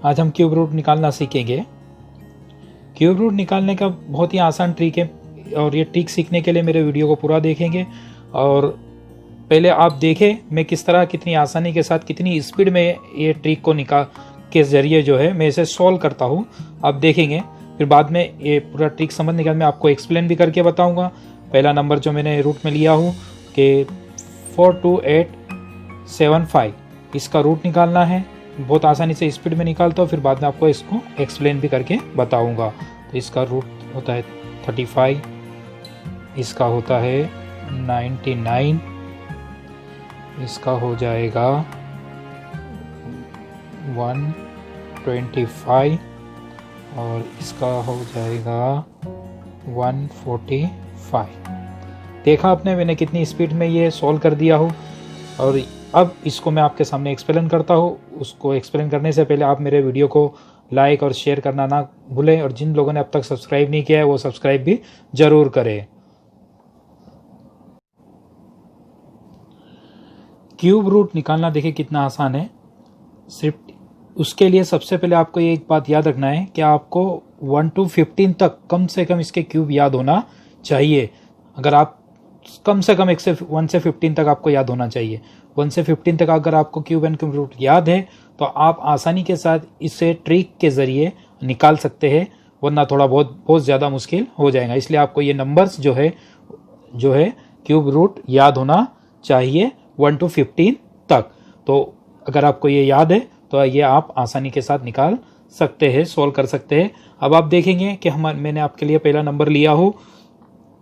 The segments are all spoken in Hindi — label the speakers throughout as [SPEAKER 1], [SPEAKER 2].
[SPEAKER 1] आज हम क्यूब रूट निकालना सीखेंगे। क्यूब रूट निकालने का बहुत ही आसान ट्रिक है और ये ट्रिक सीखने के लिए मेरे वीडियो को पूरा देखेंगे। और पहले आप देखें मैं किस तरह कितनी आसानी के साथ कितनी स्पीड में ये ट्रिक को निकाल के ज़रिए जो है मैं इसे सॉल्व करता हूँ, आप देखेंगे। फिर बाद में ये पूरा ट्रिक समझने के बाद मैं आपको एक्सप्लेन भी करके बताऊँगा। पहला नंबर जो मैंने रूट में लिया हूँ कि 42875, इसका रूट निकालना है। बहुत आसानी से स्पीड में निकालता हूँ, फिर बाद में आपको इसको एक्सप्लेन भी करके बताऊँगा। तो इसका रूट होता है 35, इसका होता है 99, इसका हो जाएगा 125 और इसका हो जाएगा 145। देखा आपने मैंने कितनी स्पीड में ये सॉल्व कर दिया हो। और अब इसको मैं आपके सामने एक्सप्लेन करता हूँ। उसको एक्सप्लेन करने से पहले आप मेरे वीडियो को लाइक और शेयर करना ना भूलें, और जिन लोगों ने अब तक सब्सक्राइब नहीं किया है वो सब्सक्राइब भी जरूर करें। क्यूब रूट निकालना देखिए कितना आसान है। सिर्फ उसके लिए सबसे पहले आपको ये एक बात याद रखना है कि आपको 1 to 15 तक कम से कम इसके क्यूब याद होना चाहिए। अगर आप कम से कम 1 से 15 तक आपको याद होना चाहिए। 1 से 15 तक अगर आपको क्यूब एंड क्यूब रूट याद है तो आप आसानी के साथ इसे ट्रिक के ज़रिए निकाल सकते हैं, वरना थोड़ा बहुत ज़्यादा मुश्किल हो जाएगा। इसलिए आपको ये नंबर्स जो है क्यूब रूट याद होना चाहिए 1 to 15 तक। तो अगर आपको ये याद है तो ये आप आसानी के साथ निकाल सकते हैं, सोल्व कर सकते हैं। अब आप देखेंगे कि मैंने आपके लिए पहला नंबर लिया हो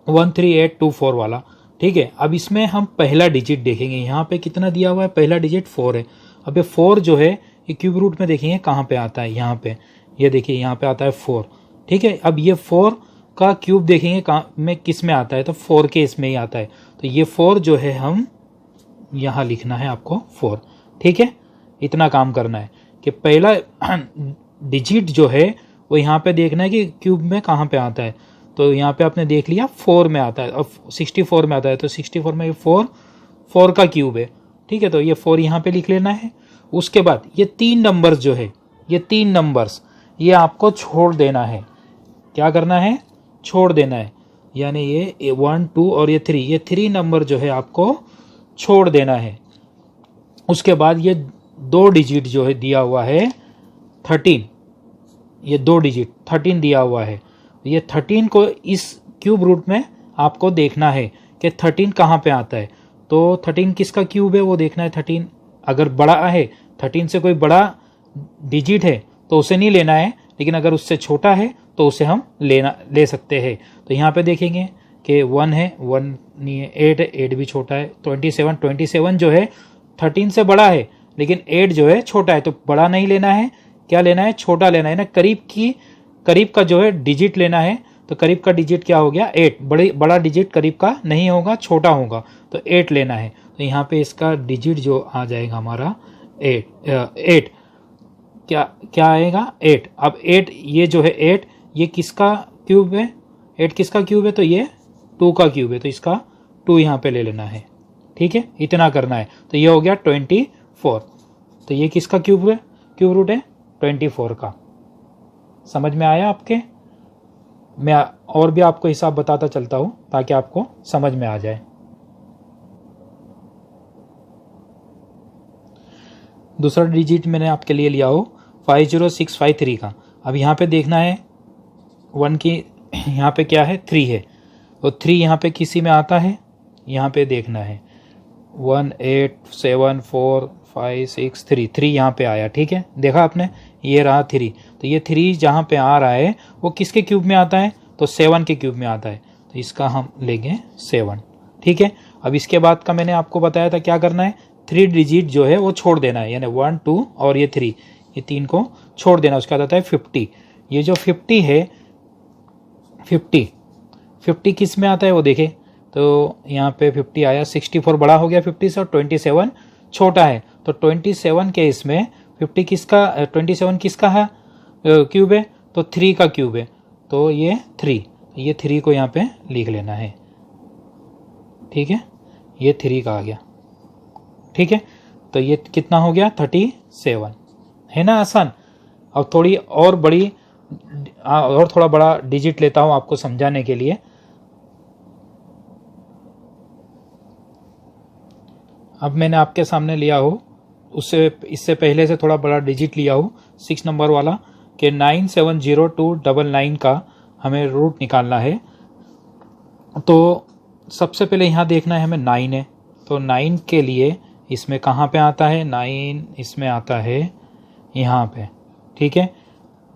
[SPEAKER 1] 13824 वाला, ठीक है। अब इसमें हम पहला डिजिट देखेंगे। यहाँ पे कितना दिया हुआ है, पहला डिजिट 4 है। अब ये 4 जो है ये क्यूब रूट में देखेंगे कहाँ पे आता है, यहाँ पे ये देखिए यहाँ पे आता है 4, ठीक है। अब ये 4 का क्यूब देखेंगे कहाँ में किस में आता है, तो 4 के इसमें ही आता है। तो ये 4 जो है हम यहाँ लिखना है आपको 4, ठीक है। इतना काम करना है कि पहला डिजिट जो है वो यहाँ पे देखना है कि क्यूब में कहाँ पे आता है। तो यहाँ पे आपने देख लिया 4 में आता है, अब 64 में आता है। तो 64 में 4 का क्यूब है, ठीक है। तो ये 4 यहाँ पे लिख लेना है। उसके बाद ये 3 नंबर्स जो है, ये 3 नंबर्स ये आपको छोड़ देना है। क्या करना है, छोड़ देना है। यानी ये 1 2 और ये 3, ये 3 नंबर जो है आपको छोड़ देना है। उसके बाद ये 2 डिजिट जो है दिया हुआ है 13, ये 2 डिजिट 13 दिया हुआ है। ये 13 को इस क्यूब रूट में आपको देखना है कि 13 कहाँ पे आता है। तो 13 किसका क्यूब है वो देखना है। 13 अगर बड़ा है, 13 से कोई बड़ा डिजिट है तो उसे नहीं लेना है, लेकिन अगर उससे छोटा है तो उसे हम ले सकते हैं। तो यहाँ पे देखेंगे कि 1 है, 1 नहीं है, 8 है, 8 भी छोटा है। 27 जो है 13 से बड़ा है, लेकिन 8 जो है छोटा है। तो बड़ा नहीं लेना है, क्या लेना है, छोटा लेना है ना। करीब का जो है डिजिट लेना है। तो करीब का डिजिट क्या हो गया, 8। बड़ा डिजिट करीब का नहीं होगा, छोटा होगा, तो 8 लेना है। तो यहाँ पे इसका डिजिट जो आ जाएगा हमारा 8 क्या आएगा, 8। अब 8 ये जो है 8 ये किसका क्यूब है, 8 किसका क्यूब है, तो ये 2 का क्यूब है। तो इसका 2 यहाँ पे ले लेना है, ठीक है। इतना करना है। तो ये हो गया 24। तो ये किसका क्यूब है, क्यूब रूट है 24 का। समझ में आया आपके? मैं और भी आपको हिसाब बताता चलता हूं ताकि आपको समझ में आ जाए। दूसरा डिजिट मैंने आपके लिए लिया हो 50653 का। अब यहाँ पे देखना है 1 की यहाँ पे क्या है, 3 है। तो 3 यहाँ पे किसी में आता है, यहाँ पे देखना है 1 8 7 4 5 6 3, 3 यहाँ पे आया, ठीक है। देखा आपने, ये रहा 3। तो ये 3 जहाँ पे आ रहा है वो किसके क्यूब में आता है, तो 7 के क्यूब में आता है। तो इसका हम लेंगे 7, ठीक है। अब इसके बाद का मैंने आपको बताया था क्या करना है, 3 डिजिट जो है वो छोड़ देना है। यानी 1 2 और ये 3, ये 3 को छोड़ देना। उसका आता है 50। ये जो 50 है, 50 किस में आता है वो देखे। तो यहाँ पे 50 आया, 64 बड़ा हो गया 50 से, और 27 छोटा है। तो 27 के इसमें 27 किसका है क्यूब है, तो 3 का क्यूब है। तो ये 3 को यहाँ पे लिख लेना है, ठीक है। ये 3 का आ गया, ठीक है। तो ये कितना हो गया 37, है ना, आसान। अब थोड़ी और बड़ी और थोड़ा बड़ा डिजिट लेता हूँ आपको समझाने के लिए। अब मैंने आपके सामने लिया हो, उससे इससे पहले से थोड़ा बड़ा डिजिट लिया हूँ 6 नंबर वाला, कि 970299 का हमें रूट निकालना है। तो सबसे पहले यहाँ देखना है हमें 9 है, तो 9 के लिए इसमें कहाँ पे आता है, 9 इसमें आता है यहाँ पे, ठीक है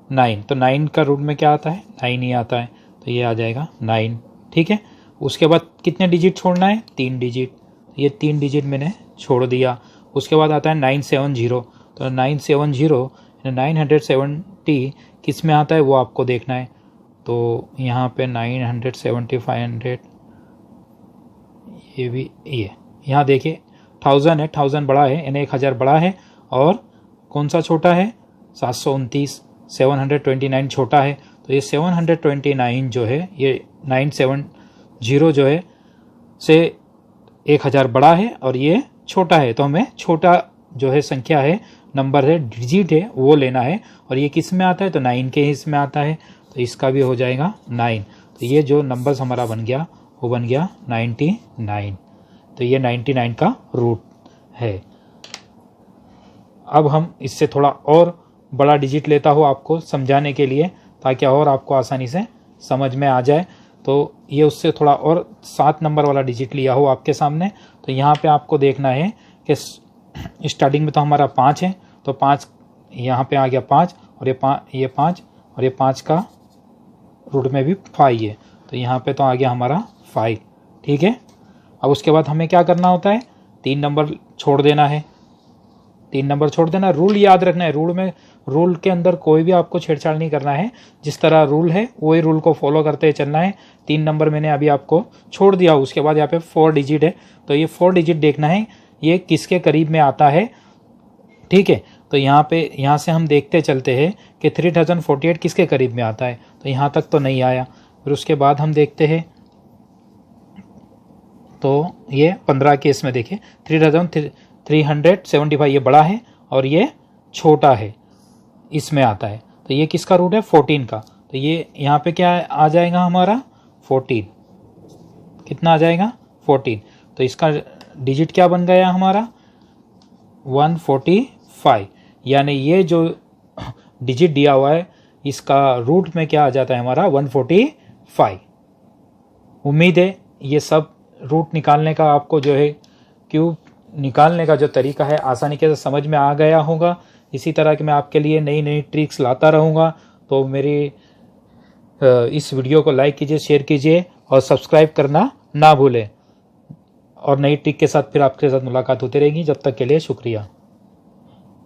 [SPEAKER 1] 9। तो 9 का रूट में क्या आता है, 9 ही आता है, तो ये आ जाएगा 9, ठीक है। उसके बाद कितने डिजिट छोड़ना है, 3 डिजिट, ये 3 डिजिट मैंने छोड़ दिया। उसके बाद आता है 970, तो 970 970 किस में आता है वो आपको देखना है। तो यहाँ पे 970 500, ये भी ये यहाँ देखिए 1000 है, 1000 बड़ा है यानी 1000 बड़ा है, और कौन सा छोटा है 729, 729 छोटा है। तो ये 729 जो है, ये 970 जो है से 1000 बड़ा है और ये छोटा है, तो हमें छोटा जो है संख्या है, नंबर है, डिजिट है, वो लेना है। और ये किस में आता है, तो 9 के हिस्से में आता है, तो इसका भी हो जाएगा 9। तो ये जो नंबर हमारा बन गया वो बन गया 99। तो ये 99 का रूट है। अब हम इससे थोड़ा और बड़ा डिजिट लेता हूँ आपको समझाने के लिए, ताकि और आपको आसानी से समझ में आ जाए। तो ये उससे थोड़ा और 7 नंबर वाला डिजिट लिया हो आपके सामने। तो यहाँ पे आपको देखना है कि स्टार्टिंग में तो हमारा 5 है, तो 5 यहाँ पे आ गया 5, और ये 5 और ये 5 का रूट में भी 5 है, तो यहाँ पे तो आ गया हमारा 5, ठीक है। अब उसके बाद हमें क्या करना होता है, 3 नंबर छोड़ देना है, 3 नंबर छोड़ देना। रूल याद रखना है, रूल के अंदर कोई भी आपको छेड़छाड़ नहीं करना है, जिस तरह रूल है वही रूल को फॉलो करते चलना है। 3 नंबर मैंने अभी आपको छोड़ दिया। उसके बाद यहाँ पे 4 डिजिट है, तो ये 4 डिजिट देखना है ये किसके करीब में आता है, ठीक है। तो यहाँ से हम देखते चलते हैं कि 3048 किसके करीब में आता है, तो यहाँ तक तो नहीं आया। फिर उसके बाद हम देखते हैं, तो ये 15 के इसमें देखिए 3375 ये बड़ा है और ये छोटा है, इसमें आता है। तो ये किसका रूट है, 14 का। तो ये यहाँ पे क्या आ जाएगा हमारा 14, कितना आ जाएगा 14। तो इसका डिजिट क्या बन गया हमारा 145, यानी ये जो डिजिट दिया हुआ है इसका रूट में क्या आ जाता है हमारा 145। उम्मीद है ये सब रूट निकालने का आपको जो है क्यूब निकालने का जो तरीका है आसानी के साथ समझ में आ गया होगा। इसी तरह के मैं आपके लिए नई नई ट्रिक्स लाता रहूँगा। तो मेरी इस वीडियो को लाइक कीजिए, शेयर कीजिए और सब्सक्राइब करना ना भूलें। और नई ट्रिक के साथ फिर आपके साथ मुलाकात होती रहेगी। जब तक के लिए शुक्रिया।